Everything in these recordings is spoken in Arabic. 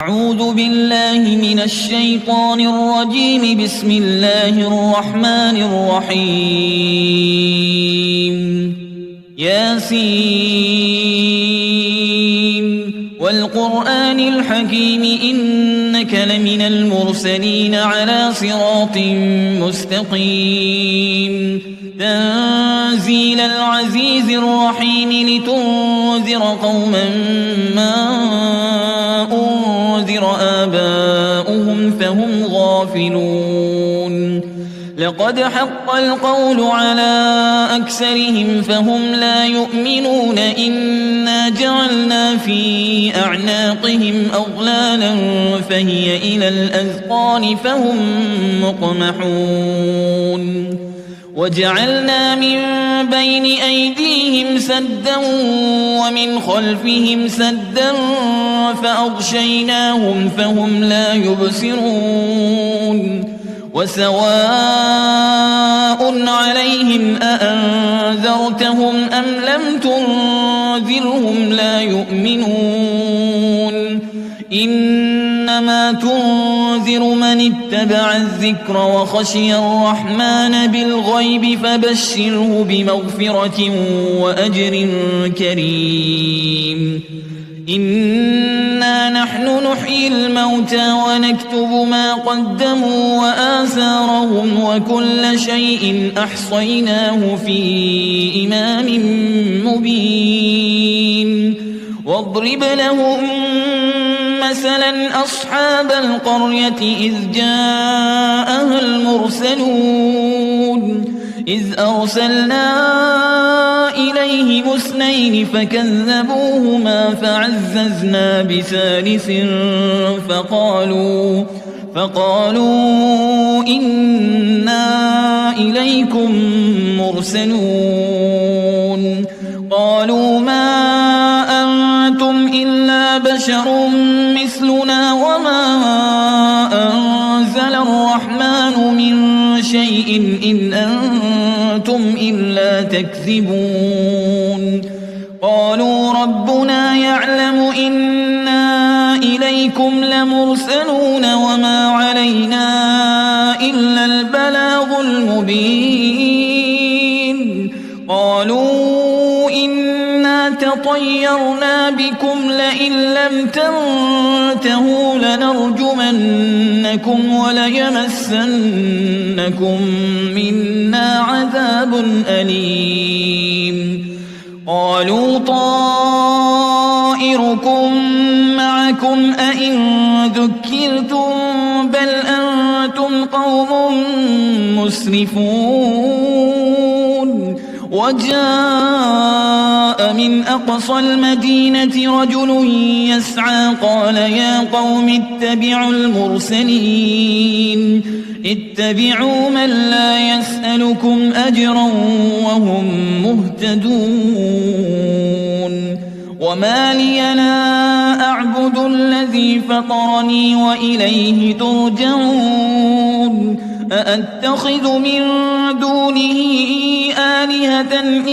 أعوذ بالله من الشيطان الرجيم. بسم الله الرحمن الرحيم. ياسين والقرآن الحكيم إنك لمن المرسلين على صراط مستقيم. تنزيل العزيز الرحيم لتنذر قوما ما أنذر آباؤهم فهم غافلون. لقد حق القول على أكثرهم فهم لا يؤمنون. إنا جعلنا في أعناقهم أغلالا فهي إلى الأذقان فهم مقمحون. وجعلنا من بين أيديهم سدا ومن خلفهم سدا فأغشيناهم فهم لا يبصرون. وسواء عليهم أأنذرتهم أم لم تنذرهم لا يؤمنون. إنما تنذر من اتبع الذكر وخشي الرحمن بالغيب فبشره بمغفرة وأجر كريم. إنا نحن نحيي الموتى ونكتب ما قدموا وآثارهم وكل شيء أحصيناه في إمام مبين. واضرب لهم مثلا أصحاب القرية إذ جاءها المرسلون. إذ أرسلنا إليهم اثنين فكذبوهما فعززنا بثالث فقالوا إنا إليكم مرسلون. قالوا ما أنتم إلا بشر مثلنا وما أنزل الرحمن من شيء إن أنتم إلا تكذبون. قالوا ربنا يعلم إنا إليكم لمرسلون وما علينا إلا البلاغ المبين. قالوا إنا تطيرنا بكم لئن لم تنتهوا لنرجمنكم وليمسنكم منا عذاب أليم. قالوا طائركم معكم أئن ذكرتم بل أنتم قوم مسرفون. وجاء من أقصى المدينة رجل يسعى قال يا قوم اتبعوا المرسلين. اتبعوا من لا يسألكم أجرا وهم مهتدون. وما لي لا أعبد الذي فطرني وإليه ترجعون. أأتخذ من دونه آلهة إن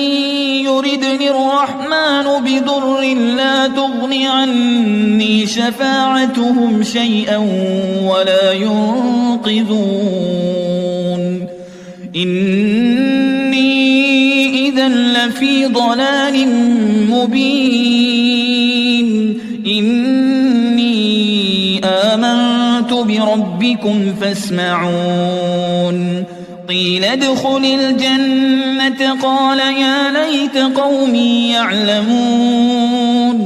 يردني الرحمن بضر لا تغن عني شفاعتهم شيئا ولا ينقذون. إني إذا لفي ضلال مبين. إني آمنت بربكم فاسمعون. قيل ادخل الجنة قال يا ليت قومي يعلمون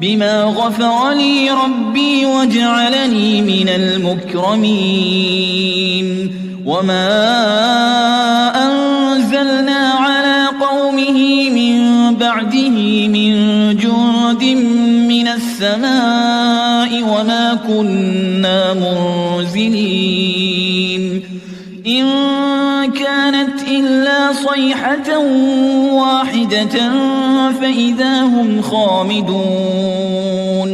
بما غفر لي ربي وجعلني من المكرمين. وما أنزلنا على قومه من بعده من جند من السماء وما كنا منزلين. إن كانت إلا صيحة واحدة فإذا هم خامدون.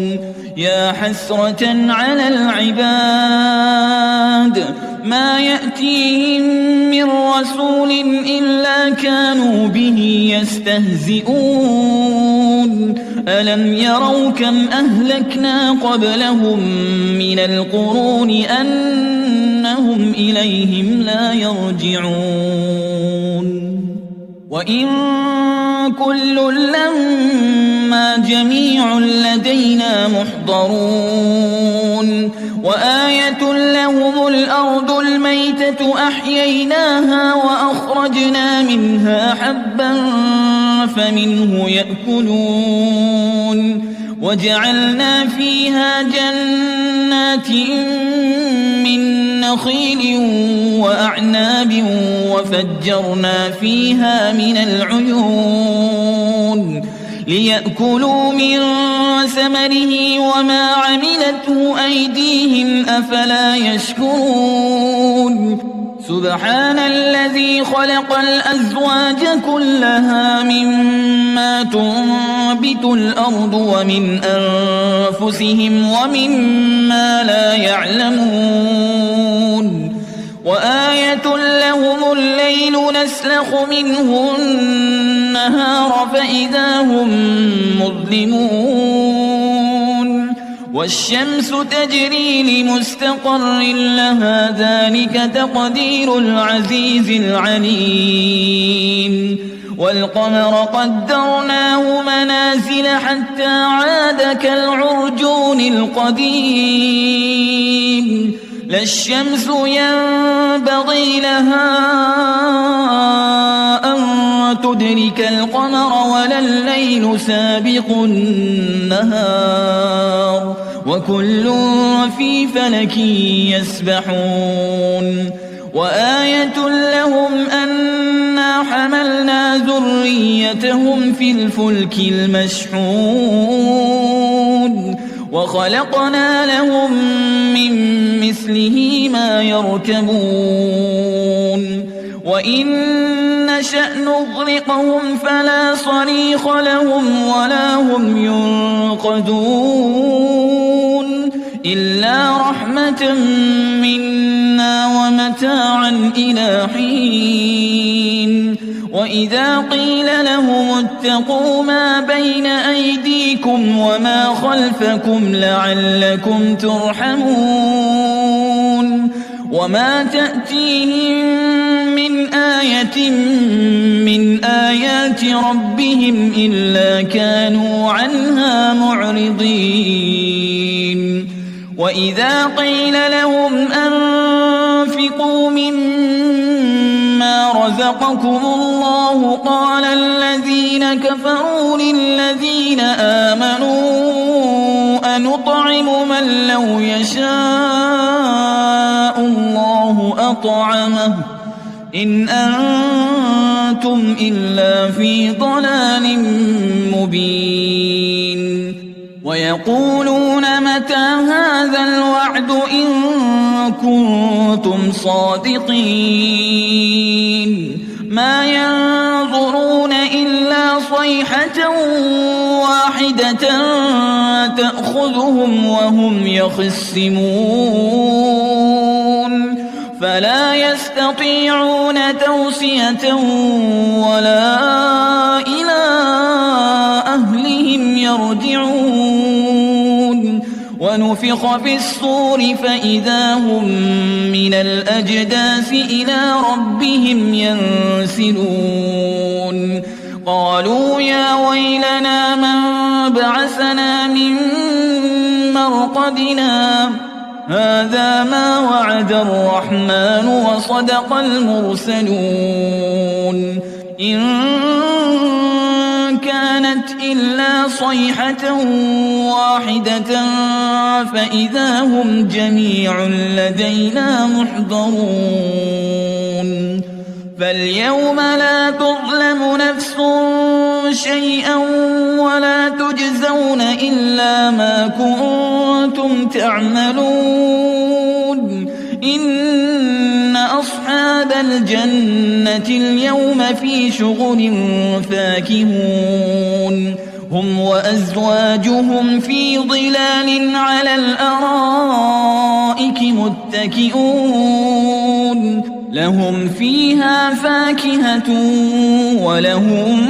يا حسرة على العباد ما يأتيهم من رسول إلا كانوا به يستهزئون. ألم يروا كم أهلكنا قبلهم من القرون أنهم إليهم لا يرجعون وإن كل لما جميع لدينا محضرون وآية لهم الأرض الميتة أحييناها وأخرجنا منها حبا فمنه يأكلون وجعلنا فيها جنات من نخيل وأعناب وفجرنا فيها من العيون ليأكلوا من ثمره وما عملته أيديهم أفلا يشكرون سبحان الذي خلق الأزواج كلها مما تنبت الأرض ومن أنفسهم ومما لا يعلمون وآية لهم الليل نسلخ منه النهار فإذا هم مظلمون والشمس تجري لمستقر لها ذلك تقدير العزيز العليم والقمر قدرناه منازل حتى عاد كالعرجون القديم لا الشمس ينبغي لها أن تدرك القمر ولا الليل سابق النهار وكل في فلك يسبحون وآية لهم أنا حملنا ذريتهم في الفلك المشحون وخلقنا لهم من مثله ما يركبون وإن نشأ نغرقهم فلا صريخ لهم ولا هم ينقذون إلا رحمة منا ومتاعا إلى حين وإذا قيل لهم اتقوا ما بين أيديكم وما خلفكم لعلكم ترحمون وما تأتيهم من آية من آيات ربهم إلا كانوا عنها معرضين وإذا قيل لهم أنفقوا مما رزقكم الله قال الذين كفروا للذين آمنوا أنطعم من لو يشاء الله أطعمه إن أنتم إلا في ضلال مبين ويقولون متى هذا الوعد إن كنتم صادقين ما ينظرون إلا صيحة واحدة تأخذهم وهم يخصمون فلا يستطيعون توصية ولا إلى أهلهم يرجعون ونفخ في الصور فإذا هم من الأجداث إلى ربهم ينسلون قالوا يا ويلنا من بعثنا من مرقدنا هذا ما وعد الرحمن وصدق المرسلون إن كانت إلا صيحة واحدة فإذا هم جميع لدينا محضرون فاليوم لا تظلم نفس شيئا ولا تجزون إلا ما كنتم تعملون إن أصحاب الجنة اليوم في شغل فاكهون هم وأزواجهم في ظلال على الأرائك متكئون لهم فيها فاكهة ولهم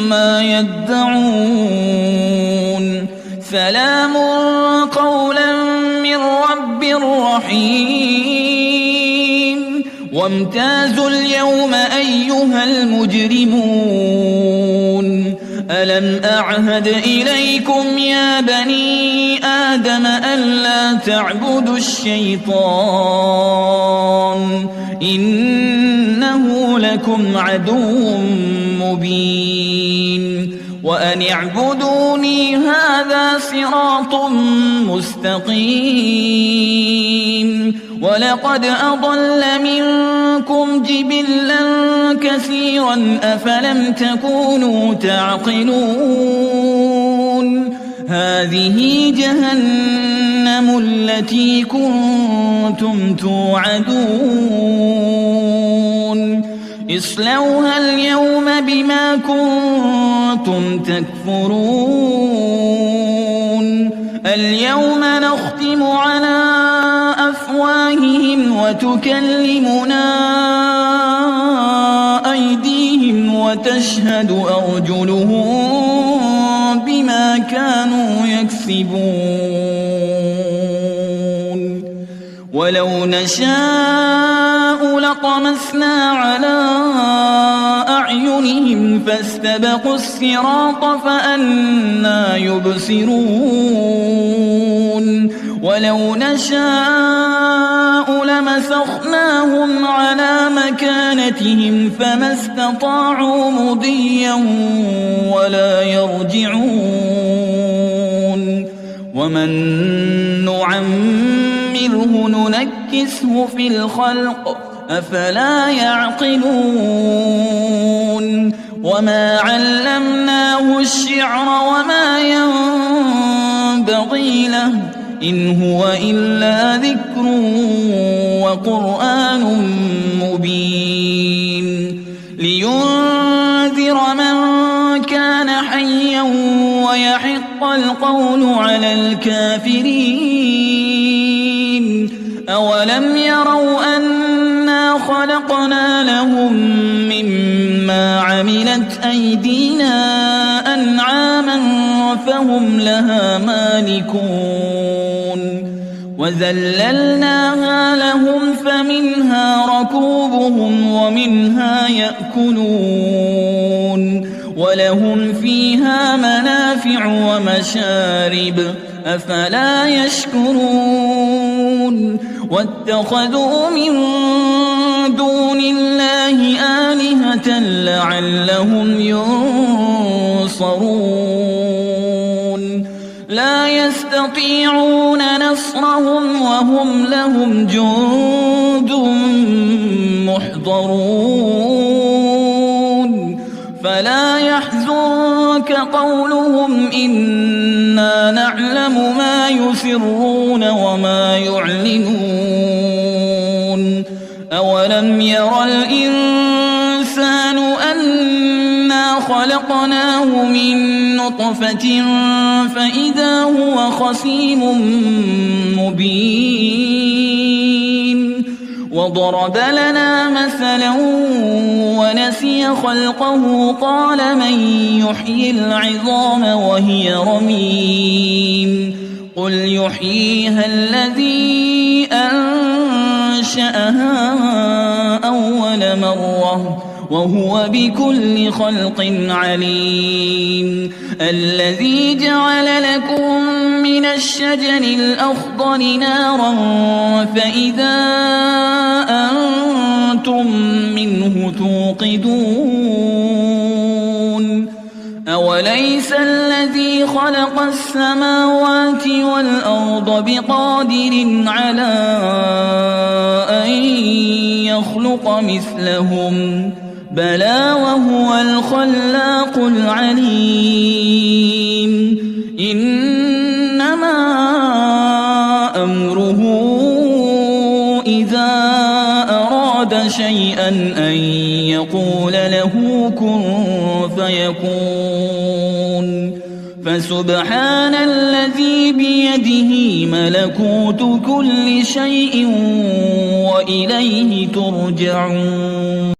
ما يدعون سلام قولا من رب رحيم وامتازوا اليوم أيها المجرمون ألم أعهد إليكم يا بني آدم ألا تعبدوا الشيطان إنه لكم عدو مبين وأن اعبدوني هذا صراط مستقيم ولقد أضل منكم جبلا كثيرا أفلم تكونوا تعقلون هذه جهنم التي كنتم توعدون اصلوها اليوم بما كنتم تكفرون اليوم نختم على أفواههم وتكلمنا أيديهم وتشهد أرجلهم بما كانوا يكسبون ولو نشاء لطمسنا على أعينهم فاستبقوا الصراط فأنى يبصرون ولو نشاء لمسخناهم على مكانتهم فما استطاعوا مضيا ولا يرجعون ومن نعمره ننكسه في الخلق أفلا يعقلون وما علمناه الشعر وما ينبغي له إن هو إلا ذكر وقرآن مبين لينذر من كان حيا ويحق القول على الكافرين أولم يروا أنا خلقنا لهم مما عملت أيدينا أنعاما فهم لها مالكون وذللناها لهم فمنها ركوبهم ومنها يأكلون ولهم فيها منافع ومشارب أفلا يشكرون واتخذوا من دون الله آلهة لعلهم ينصرون لا يستطيعون نصرهم وهم لهم جند محضرون فلا يحزنك قولهم إنا نعلم ما يسرون وما يعلنون أولم ير الإنسان أنا خلقناه من نطفة فإذا هو خصيم مبين وضرب لنا مثلا ونسي خلقه قال من يحيي العظام وهي رميم قل يحييها الذي أنشأها أول مرة وهو بكل خلق عليم الذي جعل لكم من الشجر الأخضر نارا فإذا أنتم منه توقدون أوليس الذي خلق السماوات والأرض بقادر على أن يخلق مثلهم بلى وهو الخلاق العليم إنما أمره إذا أراد شيئا أن يقول له كن فيكون فسبحان الذي بيده ملكوت كل شيء وإليه ترجعون.